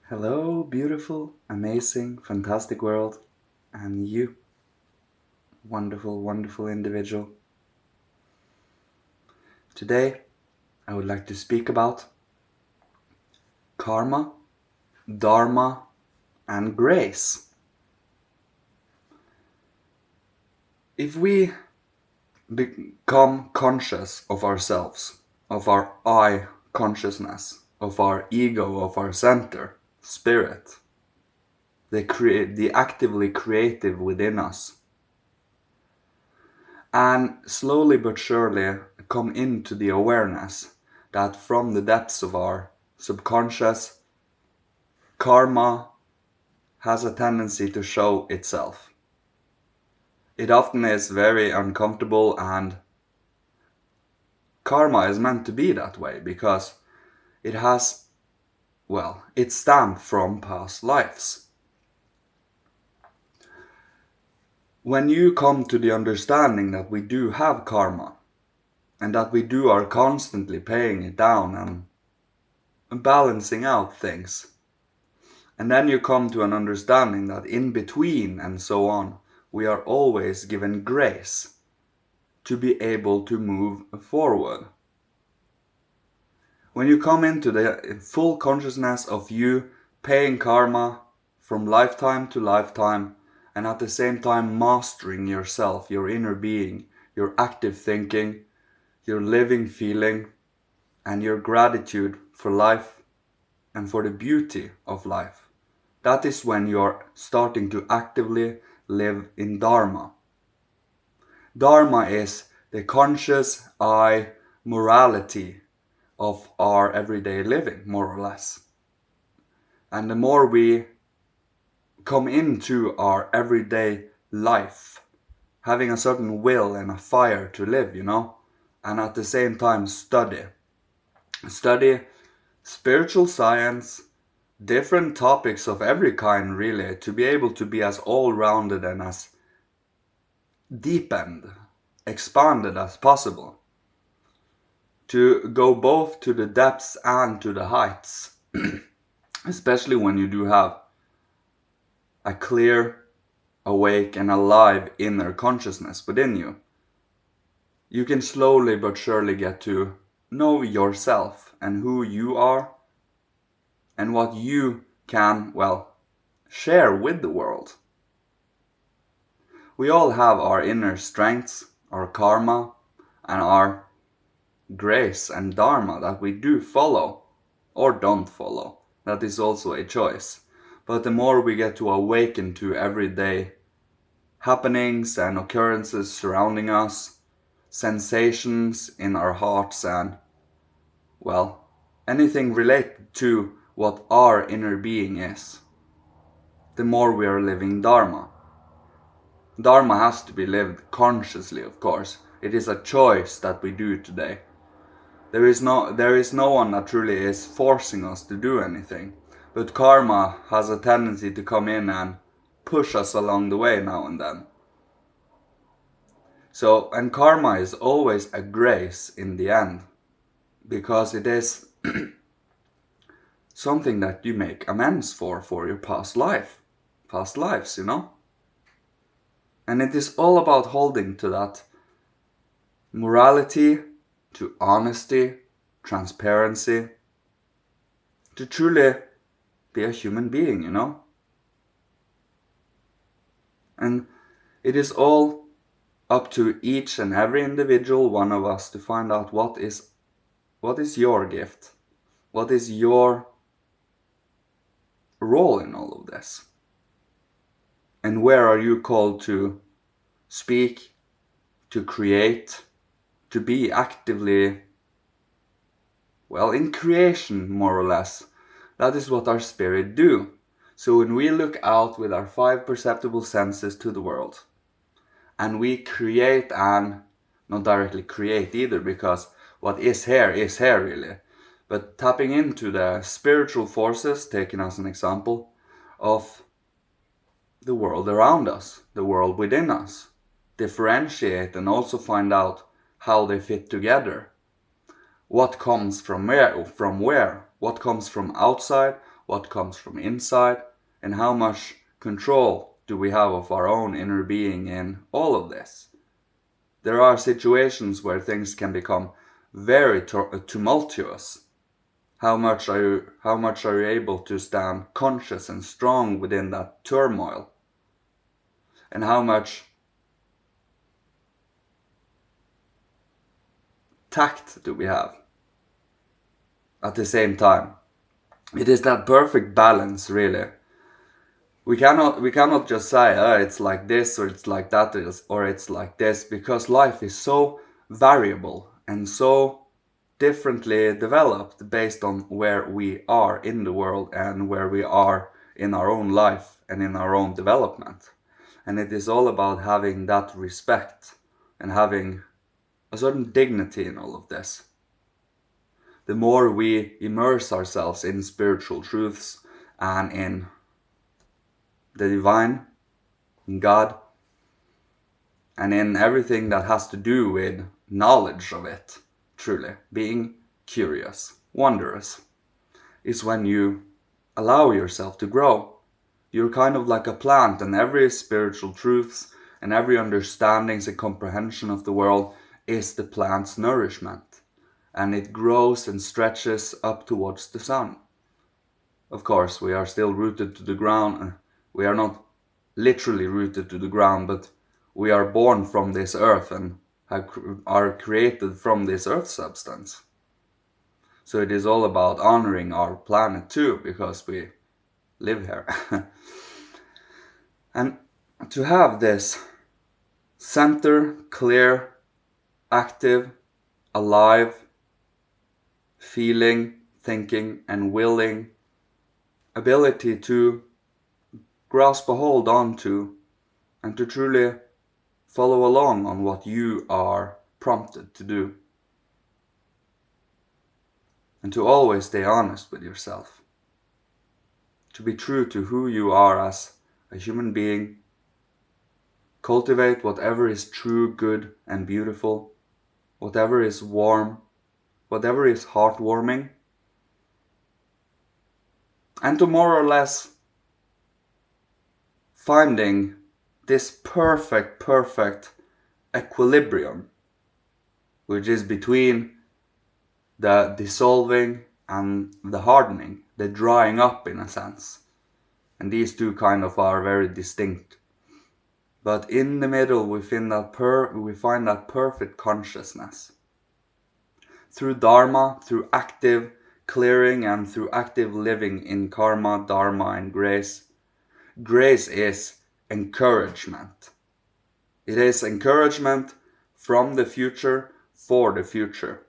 Hello, beautiful, amazing, fantastic world, and you, wonderful, wonderful individual. Today, I would like to speak about karma, dharma, and grace. If we become conscious of ourselves, of our I consciousness, of our ego, of our center, spirit, the actively creative within us, and slowly but surely come into the awareness that from the depths of our subconscious, karma has a tendency to show itself. It often is very uncomfortable, and karma is meant to be that way because it has, it's stamped from past lives. When you come to the understanding that we do have karma, and that we are constantly paying it down and balancing out things, and then you come to an understanding that in between and so on, we are always given grace to be able to move forward. When you come into the full consciousness of you paying karma from lifetime to lifetime, and at the same time mastering yourself, your inner being, your active thinking, your living feeling, and your gratitude for life and for the beauty of life, that is when you're starting to actively live in dharma. Dharma is the conscious I morality of our everyday living, more or less. And the more we come into our everyday life, having a certain will and a fire to live, and at the same time study spiritual science, different topics of every kind, really, to be able to be as all-rounded and as deepened, expanded as possible. To go both to the depths and to the heights, especially when you do have a clear, awake, and alive inner consciousness within you. You can slowly but surely get to know yourself and who you are and what you can, share with the world. We all have our inner strengths, our karma, and our grace and dharma that we do follow or don't follow. That is also a choice. But the more we get to awaken to everyday happenings and occurrences surrounding us, sensations in our hearts, and, anything related to what our inner being is, the more we are living dharma. Dharma has to be lived consciously, of course. It is a choice that we do today. There is no one that truly is forcing us to do anything. But karma has a tendency to come in and push us along the way now and then. So, and karma is always a grace in the end, because it is something that you make amends for your past lives, And it is all about holding to that morality, to honesty, transparency, to truly be a human being, And it is all up to each and every individual one of us to find out what is your gift, what is your role in all of this, and where are you called to speak, to create, to be actively, in creation, more or less. That is what our spirit do. So when we look out with our 5 perceptible senses to the world, and we create, and not directly create either, because what is here really, but tapping into the spiritual forces, taking as an example, of the world around us, the world within us, differentiate and also find out how they fit together. What comes from where, what comes from outside, what comes from inside, and how much control do we have of our own inner being in all of this. There are situations where things can become very tumultuous. How much are you able to stand conscious and strong within that turmoil? And how much tact do we have at the same time? It is that perfect balance, really. We cannot just say, it's like this, or it's like that, or it's like this, because life is so variable and so differently developed based on where we are in the world and where we are in our own life and in our own development. And it is all about having that respect and having a certain dignity in all of this. The more we immerse ourselves in spiritual truths and in the divine, in God, and in everything that has to do with knowledge of it, truly, being curious, wondrous, is when you allow yourself to grow. You're kind of like a plant, and every spiritual truths and every understandings and comprehension of the world is the plant's nourishment. And it grows and stretches up towards the sun. Of course, we are still rooted to the ground. We are not literally rooted to the ground, but we are born from this earth and are created from this earth substance. So it is all about honoring our planet too, because we live here. And to have this center, clear, active, alive, feeling, thinking, and willing ability to grasp a hold onto and to truly follow along on what you are prompted to do. And to always stay honest with yourself. To be true to who you are as a human being. Cultivate whatever is true, good, and beautiful. Whatever is warm. Whatever is heartwarming. And to more or less finding this perfect equilibrium, which is between the dissolving and the hardening, the drying up in a sense. And these two kind of are very distinct. But in the middle we find that perfect consciousness. Through dharma, through active clearing and through active living in karma, dharma and grace. Grace is encouragement. It is encouragement from the future for the future,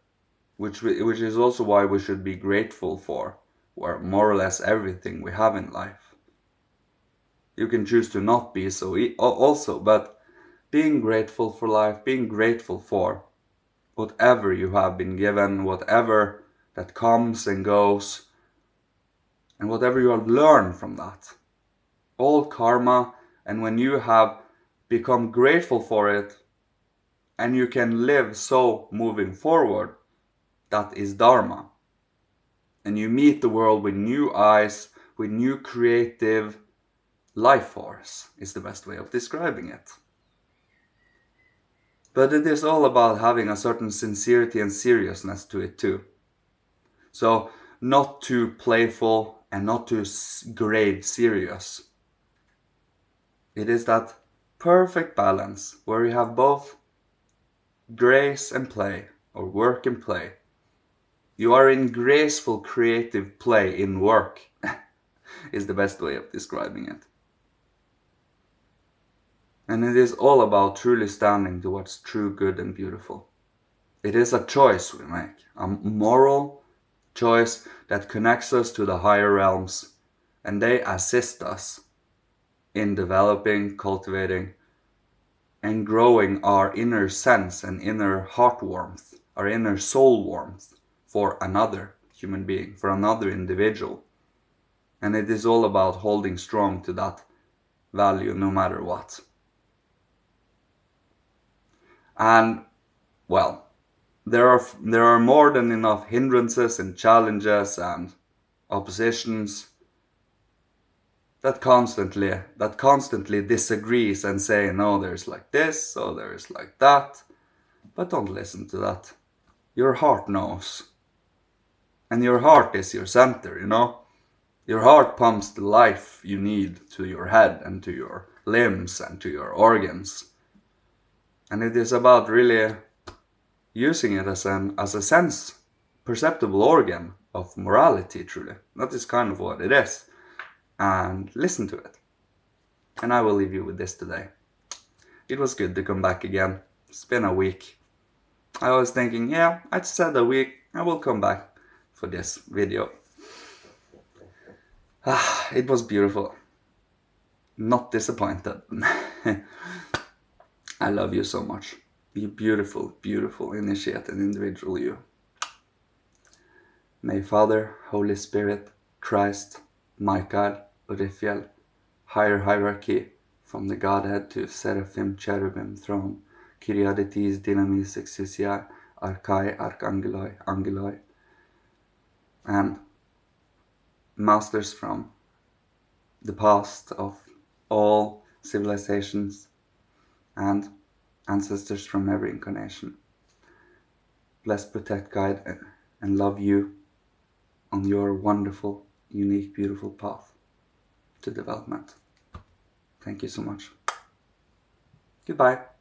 which is also why we should be grateful for more or less everything we have in life. You can choose to not be so also, but being grateful for life, being grateful for whatever you have been given, whatever that comes and goes, and whatever you have learned from that. All karma, and when you have become grateful for it, and you can live so moving forward, that is dharma. And you meet the world with new eyes, with new creative life force, is the best way of describing it. But it is all about having a certain sincerity and seriousness to it too. So not too playful and not too grade serious. It is that perfect balance where you have both grace and play, or work and play. You are in graceful creative play in work, is the best way of describing it. And it is all about truly standing to what's true, good and beautiful. It is a choice we make, a moral choice that connects us to the higher realms, and they assist us in developing, cultivating, and growing our inner sense and inner heart warmth, our inner soul warmth for another human being, for another individual. And it is all about holding strong to that value no matter what. And, well, there are more than enough hindrances and challenges and oppositions that constantly disagrees and say, no, there's like this, or there's like that. But don't listen to that. Your heart knows. And your heart is your center, you know? Your heart pumps the life you need to your head and to your limbs and to your organs. And it is about really using it as a sense perceptible organ of morality, truly. That is kind of what it is. And listen to it. And I will leave you with this today. It was good to come back again. It's been a week. I was thinking, yeah, I said a week, I will come back for this video. It was beautiful. Not disappointed. I love you so much. You beautiful, beautiful, initiated individual, you. May Father, Holy Spirit, Christ, Michael, Raphael, higher hierarchy, from the Godhead to Seraphim, Cherubim, Throne, Kyriadetes, Dynamis, Exousia, Archai, Archangeloi, Angeloi, and masters from the past of all civilizations and ancestors from every incarnation. Bless, protect, guide, and love you on your wonderful, unique, beautiful path to development. Thank you so much. Goodbye.